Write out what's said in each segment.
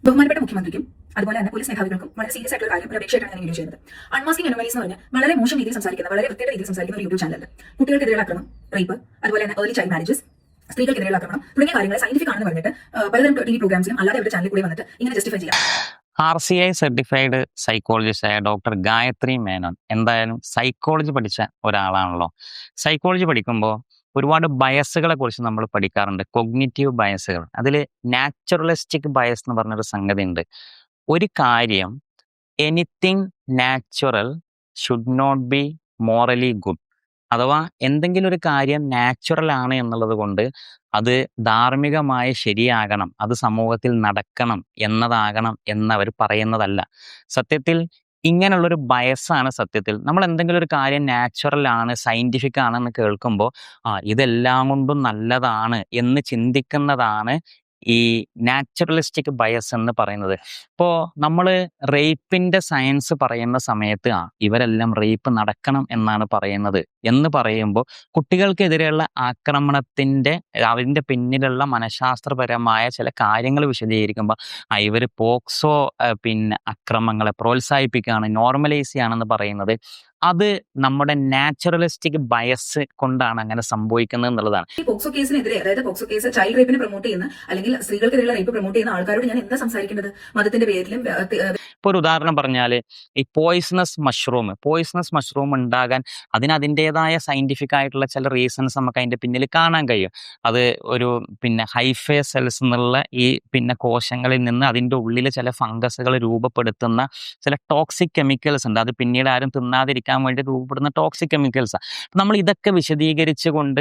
ബഹുമാനപ്പെട്ട മുഖ്യമന്ത്രിക്കും അതുപോലെ തന്നെ പോലീസ് മേധാവികൾക്കും വളരെ സീരിയസ് ആയിട്ടുള്ള കാര്യം ഒരു അപേക്ഷയായിട്ടാണ് ഞാൻ വീഡിയോ ചെയ്യുന്നത്. അൺമാസ്കിംഗ് അനോമലീസ് എന്ന് പറഞ്ഞാൽ വളരെ മോശം രീതിയിൽ സംസാരിക്കുന്ന, വളരെ വൃത്തിയുടെ രീതിയിൽ സംസാരിക്കുന്ന ഒരു യൂട്യൂബ് ചാനലുണ്ട്. കുട്ടികൾക്കെതിരെയുള്ള ആക്രമണം, റേപ്പ്, അതുപോലെ തന്നെ ഏർലി ചൈൽഡ് മാരേജസ്, സ്ത്രീകൾക്കെതിരെയുള്ള ആക്രമണം തുടങ്ങിയ കാര്യങ്ങൾ സയന്റിഫിക് ആണെന്ന് പറഞ്ഞിട്ട് പലതരം ടിവി പ്രോഗ്രാംസിലും അല്ലാതെ അവരുടെ ചാനലിൽ കൂടി വന്നിട്ട് ഇങ്ങനെ ജസ്റ്റിഫൈ ചെയ്യാം. RCI സർട്ടിഫൈഡ് സൈക്കോളജിസ്റ്റായ ഡോക്ടർ ഗായത്രി മേനോൻ എന്തായാലും സൈക്കോളജി പഠിച്ച ഒരാളാണല്ലോ. സൈക്കോളജി പഠിക്കുമ്പോൾ ഒരുപാട് ബയസുകളെ കുറിച്ച് നമ്മൾ പഠിക്കാറുണ്ട്, കൊഗ്നിറ്റീവ് ബയസുകൾ. അതിൽ നാച്ചുറലിസ്റ്റിക് ബയസ് എന്ന് പറഞ്ഞൊരു സംഗതി ഉണ്ട്. ഒരു കാര്യം anything natural should not be morally good. അഥവാ എന്തെങ്കിലും ഒരു കാര്യം നാച്ചുറൽ ആണ് എന്നുള്ളത് കൊണ്ട് അത് ധാർമ്മികമായി ശരിയാകണം, അത് സമൂഹത്തിൽ നടക്കണം എന്നതാകണം എന്നവർ പറയുന്നതല്ല. സത്യത്തിൽ ഇങ്ങനെയുള്ളൊരു ബയസാണ് സത്യത്തിൽ. നമ്മൾ എന്തെങ്കിലും ഒരു കാര്യം നാച്ചുറൽ ആണ്, സയന്റിഫിക് ആണെന്ന് കേൾക്കുമ്പോൾ ഇതെല്ലാം കൊണ്ടും നല്ലതാണ് എന്ന് ചിന്തിക്കുന്നതാണ് ഈ നാച്ചുറലിസ്റ്റിക് ബയസ് എന്ന് പറയുന്നത്. ഇപ്പോൾ നമ്മൾ റേപ്പിന്റെ സയൻസ് പറയുന്ന സമയത്ത് ഇവരെല്ലാം റേപ്പ് നടക്കണം എന്നാണ് പറയുന്നത് എന്ന് പറയുമ്പോൾ കുട്ടികൾക്കെതിരെയുള്ള ആക്രമണത്തിന്റെ അതിൻ്റെ പിന്നിലുള്ള മനഃശാസ്ത്രപരമായ ചില കാര്യങ്ങൾ വിശദീകരിക്കുമ്പോൾ ഇവർ പോക്സോ അക്രമങ്ങളെ പ്രോത്സാഹിപ്പിക്കുകയാണ്, നോർമലൈസ് ചെയ്യുകയാണെന്ന് പറയുന്നത് അത് നമ്മുടെ നാച്ചുറലിസ്റ്റിക് ബയസ് കൊണ്ടാണ് അങ്ങനെ സംഭവിക്കുന്നത് എന്നുള്ളതാണ്. ഈ പോക്സോ കേസിനെതിരെ, അതായത് പോക്സോ കേസ് ചൈൽഡ് റേപ്പിനെ പ്രൊമോട്ട് ചെയ്യുന്ന അല്ലെങ്കിൽ സ്ത്രീകൾക്കെതിരെയുള്ള റേപ്പ് പ്രൊമോട്ട് ചെയ്യുന്ന ആൾക്കാരോട് ഞാൻ എന്താ സംസാരിക്കേണ്ടത്? മതത്തിന്റെ പേരിലും. ഇപ്പോൾ ഒരു ഉദാഹരണം പറഞ്ഞാൽ ഈ പോയിസണസ് മഷ്റൂം ഉണ്ടാകാൻ അതിൻ്റെതായ സയന്റിഫിക് ആയിട്ടുള്ള ചില റീസൺസ് നമുക്ക് അതിന്റെ പിന്നിൽ കാണാൻ കഴിയും. അത് ഒരു ഹൈഫേ സെൽസ് എന്നുള്ള ഈ കോശങ്ങളിൽ നിന്ന് അതിൻ്റെ ഉള്ളിൽ ചില ഫംഗസുകൾ രൂപപ്പെടുത്തുന്ന ചില ടോക്സിക് കെമിക്കൽസ് ഉണ്ട്. അത് പിന്നീട് ആരും തിന്നാതിരിക്കാൻ വേണ്ടി രൂപപ്പെടുന്ന ടോക്സിക് കെമിക്കൽസ്. നമ്മൾ ഇതൊക്കെ വിശദീകരിച്ചു കൊണ്ട്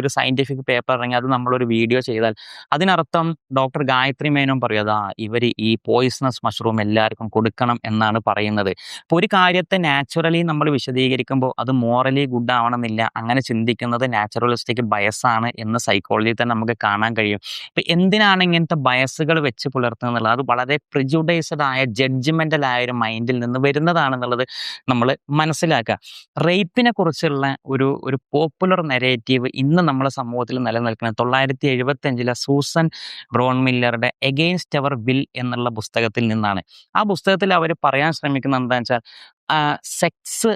ഒരു സയന്റിഫിക് പേപ്പർ ഇറങ്ങി അത് നമ്മളൊരു വീഡിയോ ചെയ്താൽ അതിനർത്ഥം ഡോക്ടർ ഗായത്രി മേനോൻ പറയുക ഇവർ ഈ പോയിസണസ് മഷ്റൂം എല്ലാവർക്കും കൊടുക്കണം എന്നാണ് പറയുന്നത്. അപ്പോൾ ഒരു കാര്യത്തെ നാച്ചുറലി നമ്മൾ വിശദീകരിക്കുമ്പോൾ അത് മോറലി ഗുഡ് ആവണമെന്നില്ല. അങ്ങനെ ചിന്തിക്കുന്നത് നാച്ചുറലിസ്റ്റിക് ബയസാണ് എന്ന് സൈക്കോളജിയിൽ തന്നെ നമുക്ക് കാണാൻ കഴിയും. ഇപ്പം എന്തിനാണ് ഇങ്ങനത്തെ ബയസുകൾ വെച്ച് പുലർത്തുന്നത്? അത് വളരെ പ്രിജുഡൈസ്ഡ് ആയ ജഡ്ജ്മെന്റൽ ആയ ഒരു മൈൻഡിൽ നിന്ന് വരുന്നതാണെന്നുള്ളത് നമ്മൾ മനസ്സിലാക്കുക. റേപ്പിനെ കുറിച്ചുള്ള ഒരു പോപ്പുലർ നെറേറ്റീവ് ഇന്ന് നമ്മുടെ സമൂഹത്തിൽ നിലനിൽക്കുന്നത് 1975 സൂസൻ ബ്രോൺ മില്ലറുടെ എഗെയിൻസ്റ്റ് അവർ വിൽ എന്നുള്ള പുസ്തകത്തിൽ നിന്നാണ്. ആ പുസ്തകത്തിൽ അവർ പറയാൻ ശ്രമിക്കുന്നത് എന്താണെന്ന് വെച്ചാൽ സെക്സ്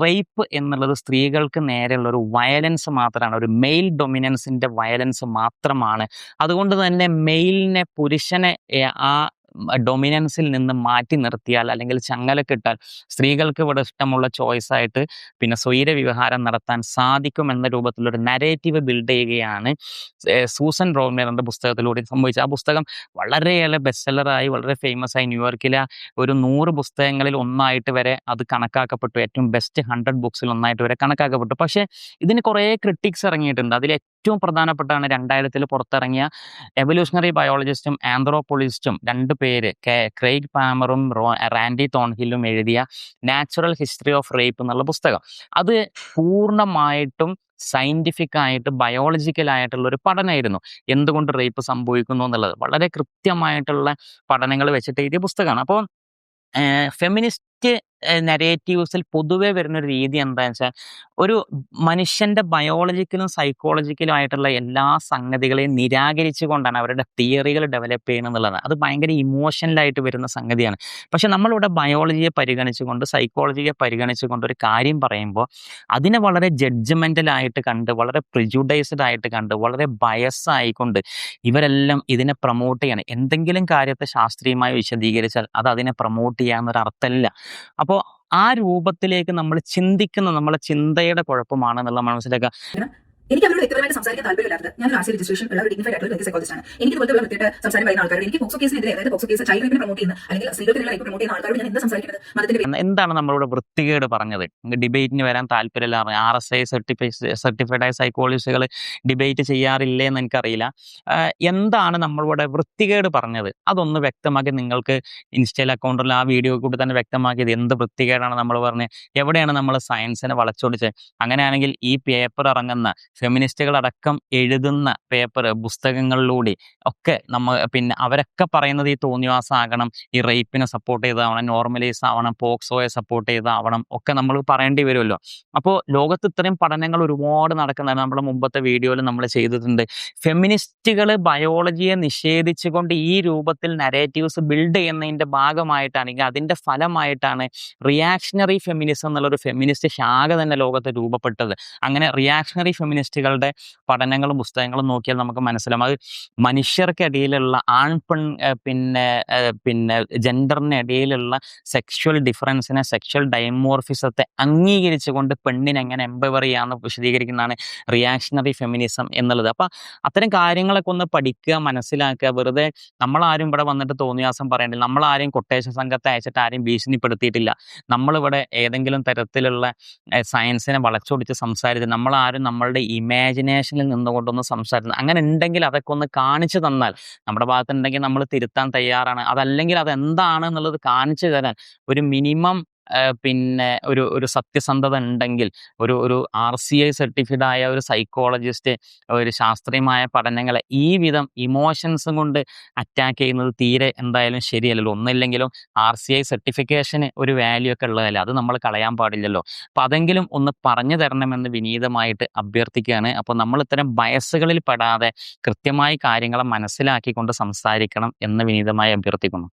റേപ്പ് എന്നുള്ളത് സ്ത്രീകൾക്ക് നേരെയുള്ള ഒരു വയലൻസ് മാത്രമാണ്, ഒരു മെയിൽ ഡൊമിനൻസിന്റെ വയലൻസ് മാത്രമാണ്. അതുകൊണ്ട് തന്നെ പുരുഷനെ ആ ഡൊമിനൻസിൽ നിന്ന് മാറ്റി നിർത്തിയാൽ അല്ലെങ്കിൽ ചങ്ങലക്കിട്ടാൽ സ്ത്രീകൾക്ക് ഇവിടെ ഇഷ്ടമുള്ള ചോയ്സായിട്ട് സ്വൈര വിവഹാരം നടത്താൻ സാധിക്കും എന്ന രൂപത്തിലൊരു നരേറ്റീവ് ബിൽഡ് ചെയ്യുകയാണ് സൂസൻ ബ്രോൺ മില്ലറിന്റെ പുസ്തകത്തിലൂടെ സംഭവിച്ചത്. ആ പുസ്തകം വളരെയേറെ ബെസ്റ്റ്സെല്ലറായി, വളരെ ഫേമസ് ആയി. ന്യൂയോർക്കിലെ ഒരു 100 പുസ്തകങ്ങളിൽ ഒന്നായിട്ട് വരെ അത് കണക്കാക്കപ്പെട്ടു. ഏറ്റവും ബെസ്റ്റ് 100 ബുക്സിൽ ഒന്നായിട്ട് വരെ കണക്കാക്കപ്പെട്ടു. പക്ഷേ ഇതിന് കുറേ ക്രിട്ടിക്സ് ഇറങ്ങിയിട്ടുണ്ട്. അതിൽ ഏറ്റവും പ്രധാനപ്പെട്ടാണ് 2000 പുറത്തിറങ്ങിയ എവല്യൂഷണറി ബയോളജിസ്റ്റും ആന്ത്രോപോളജിസ്റ്റും 2 പേര്, ക്രെയ്ഗ് പാമറും റാൻഡി തോൺഹില്ലും എഴുതിയ നാച്ചുറൽ ഹിസ്റ്ററി ഓഫ് റേപ്പ് എന്നുള്ള പുസ്തകം. അത് പൂർണ്ണമായിട്ടും സയന്റിഫിക് ആയിട്ട് ബയോളജിക്കൽ ആയിട്ടുള്ള ഒരു പഠനമായിരുന്നു. എന്തുകൊണ്ട് റേപ്പ് സംഭവിക്കുന്നു എന്നുള്ളത് വളരെ കൃത്യമായിട്ടുള്ള പഠനങ്ങൾ വെച്ചിട്ട് എഴുതിയ പുസ്തകമാണ്. അപ്പോൾ ഫെമിനിസ്റ്റ് നരേറ്റീവ്സിൽ പൊതുവെ വരുന്നൊരു രീതി എന്താണെന്ന് വെച്ചാൽ ഒരു മനുഷ്യന്റെ ബയോളജിക്കലും സൈക്കോളജിക്കലും ആയിട്ടുള്ള എല്ലാ സംഗതികളെയും നിരാകരിച്ചുകൊണ്ടാണ് അവരുടെ തിയറികൾ ഡെവലപ്പ് ചെയ്യുന്നത് എന്നുള്ളതാണ്. അത് ഭയങ്കര ഇമോഷണലായിട്ട് വരുന്ന സംഗതിയാണ്. പക്ഷെ നമ്മളിവിടെ ബയോളജിയെ പരിഗണിച്ചുകൊണ്ട്, സൈക്കോളജിയെ പരിഗണിച്ചുകൊണ്ട് ഒരു കാര്യം പറയുമ്പോൾ അതിനെ വളരെ ജഡ്ജ്മെന്റലായിട്ട് കണ്ട്, വളരെ പ്രിജുഡൈസ്ഡ് ആയിട്ട് കണ്ട്, വളരെ ബയസ് ആയിക്കൊണ്ട് ഇവരെല്ലാം ഇതിനെ പ്രൊമോട്ട് ചെയ്യണം. എന്തെങ്കിലും കാര്യത്തെ ശാസ്ത്രീയമായി വിശദീകരിച്ചാൽ അത് അതിനെ പ്രൊമോട്ട് ചെയ്യാന്നൊരു അർത്ഥമില്ല. അപ്പോൾ ആ രൂപത്തിലേക്ക് നമ്മൾ ചിന്തിക്കുന്ന നമ്മളെ ചിന്തയുടെ കുഴപ്പമാണെന്നുള്ള മനസ്സിലാക്കുക. എനിക്ക് അവരോട് വ്യക്തിപരമായിട്ട് സംസാരിക്കാൻ താല്പര്യമില്ലാത്തത്. ഞാൻ RCI രജിസ്ട്രേഷൻ ഉള്ള ഒരു ഡിഗ്നിഫൈഡ് ആയിട്ടുള്ള സൈക്കോളജിസ്റ്റ് ആണ്. എനിക്ക് ഇതുപോലത്തെ വൃത്തിയിട്ട് സംസാരം പറയുന്ന ആൾക്കാരോട്, എനിക്ക് പോക്സോ കേസിനെതിരെ, അതായത് പോക്സോ കേസ് ചൈൽഡ് റേപ്പിനെ പ്രൊമോട്ട് ചെയ്യുന്ന അല്ലെങ്കിൽ സ്ത്രീകൾക്കെതിരെ റേപ്പ് പ്രൊമോട്ട് ചെയ്യുന്ന ആൾക്കാരോട് ഞാൻ എന്താ സംസാരിക്കുന്നത്? മതത്തിന്റെ എന്താണ് നമ്മളിവിടെ വൃത്തികേട് പറഞ്ഞത്? ഡിബേറ്റിന് വരാൻ താല്പര്യമില്ല. RSI സർട്ടിഫൈഡ് ആയ സൈക്കോളജിസ്റ്റുകൾ ഡിബേറ്റ് ചെയ്യാറില്ലേ എന്ന് എനിക്കറിയില്ല. എന്താണ് നമ്മളിവിടെ വൃത്തികേട് പറഞ്ഞത്? അതൊന്ന് വ്യക്തമാക്കി നിങ്ങൾക്ക് ഇൻസ്റ്റയിൽ അക്കൗണ്ടിൽ ആ വീഡിയോ കൂടി തന്നെ വ്യക്തമാക്കിയത് എന്ത് വൃത്തികേടാണ് നമ്മൾ പറഞ്ഞത്? എവിടെയാണ് നമ്മൾ സയൻസിനെ വളച്ചൊടിച്ചത്? അങ്ങനെയാണെങ്കിൽ ഈ പേപ്പർ ഇറങ്ങുന്ന ഫെമിനിസ്റ്റുകളടക്കം എഴുതുന്ന പുസ്തകങ്ങളിലൂടെ ഒക്കെ പിന്നെ അവരൊക്കെ പറയുന്നത് ഈ തോന്നിവാസമാകണം, ഈ റേപ്പിനെ സപ്പോർട്ട് ചെയ്താവണം, നോർമലൈസ് ആവണം, പോക്സോയെ സപ്പോർട്ട് ചെയ്താവണം ഒക്കെ നമ്മൾ പറയേണ്ടി വരുമല്ലോ. അപ്പോൾ ലോകത്ത് ഇത്രയും പഠനങ്ങൾ ഒരുപാട് നടക്കുന്നുണ്ട്. നമ്മുടെ മുമ്പത്തെ വീഡിയോയിൽ നമ്മൾ ചെയ്തിട്ടുണ്ട്. ഫെമിനിസ്റ്റുകൾ ബയോളജിയെ നിഷേധിച്ചുകൊണ്ട് ഈ രൂപത്തിൽ നരേറ്റീവ്സ് ബിൽഡ് ചെയ്യുന്നതിൻ്റെ ഭാഗമായിട്ടാണെങ്കിൽ അതിൻ്റെ ഫലമായിട്ടാണ് റിയാക്ഷണറി ഫെമിനിസം എന്നുള്ളൊരു ഫെമിനിസ്റ്റ് ശാഖ തന്നെ ലോകത്ത് രൂപപ്പെട്ടത്. അങ്ങനെ റിയാക്ഷണറി ഫെമിനിസ്റ്റുകളുടെ പഠനങ്ങളും പുസ്തകങ്ങളും നോക്കിയാൽ നമുക്ക് മനസ്സിലാവും അത് മനുഷ്യർക്കിടയിലുള്ള പിന്നെ ജെൻഡറിനിടയിലുള്ള സെക്ഷൽ ഡിഫറൻസിനെ, സെക്ഷൽ ഡൈമോർഫിസത്തെ അംഗീകരിച്ചുകൊണ്ട് പെണ്ണിനെ എങ്ങനെ എംപവർ ചെയ്യാമെന്ന് വിശദീകരിക്കുന്നതാണ് റിയാക്ഷണറി ഫെമിനിസം എന്നുള്ളത്. അപ്പം അത്തരം കാര്യങ്ങളൊക്കെ ഒന്ന് പഠിക്കുക, മനസ്സിലാക്കുക. വെറുതെ നമ്മളാരും ഇവിടെ വന്നിട്ട് തോന്നിയാസം പറയേണ്ടില്ല. നമ്മളാരെയും കൊട്ടേഷൻ സംഘത്തെ അയച്ചിട്ട് ആരെയും ഭീഷണിപ്പെടുത്തിയിട്ടില്ല. നമ്മളിവിടെ ഏതെങ്കിലും തരത്തിലുള്ള സയൻസിനെ വളച്ചൊടിച്ച് സംസാരിച്ച് നമ്മളാരും നമ്മളുടെ ഇമാജിനേഷനിൽ നിന്നുകൊണ്ടൊന്ന് സംസാരിക്കുന്നത് അങ്ങനെ ഉണ്ടെങ്കിൽ അതൊക്കെ ഒന്ന് കാണിച്ചു തന്നാൽ, നമ്മുടെ ഭാഗത്തുണ്ടെങ്കിൽ നമ്മൾ തിരുത്താൻ തയ്യാറാണ്. അതല്ലെങ്കിൽ അതെന്താണ് എന്നുള്ളത് കാണിച്ചു തരാൻ ഒരു മിനിമം പിന്നെ ഒരു സത്യസന്ധത ഉണ്ടെങ്കിൽ ഒരു RCI സർട്ടിഫൈഡ് ആയ ഒരു സൈക്കോളജിസ്റ്റ് ഒരു ശാസ്ത്രീയമായ പഠനങ്ങളെ ഈ വിധം ഇമോഷൻസും കൊണ്ട് അറ്റാക്ക് ചെയ്യുന്നത് തീരെ എന്തായാലും ശരിയല്ലല്ലോ. ഒന്നില്ലെങ്കിലും RCI സർട്ടിഫിക്കേഷന് ഒരു വാല്യൂ ഒക്കെ ഉള്ളതല്ലേ, അത് നമ്മൾ കളയാൻ പാടില്ലല്ലോ. അപ്പം അതെങ്കിലും ഒന്ന് പറഞ്ഞു തരണമെന്ന് വിനീതമായിട്ട് അഭ്യർത്ഥിക്കുകയാണ്. അപ്പോൾ നമ്മൾ ഇത്തരം ബയസുകളിൽ പെടാതെ കൃത്യമായി കാര്യങ്ങളെ മനസ്സിലാക്കിക്കൊണ്ട് സംസാരിക്കണം എന്ന് വിനീതമായി അഭ്യർത്ഥിക്കുന്നു.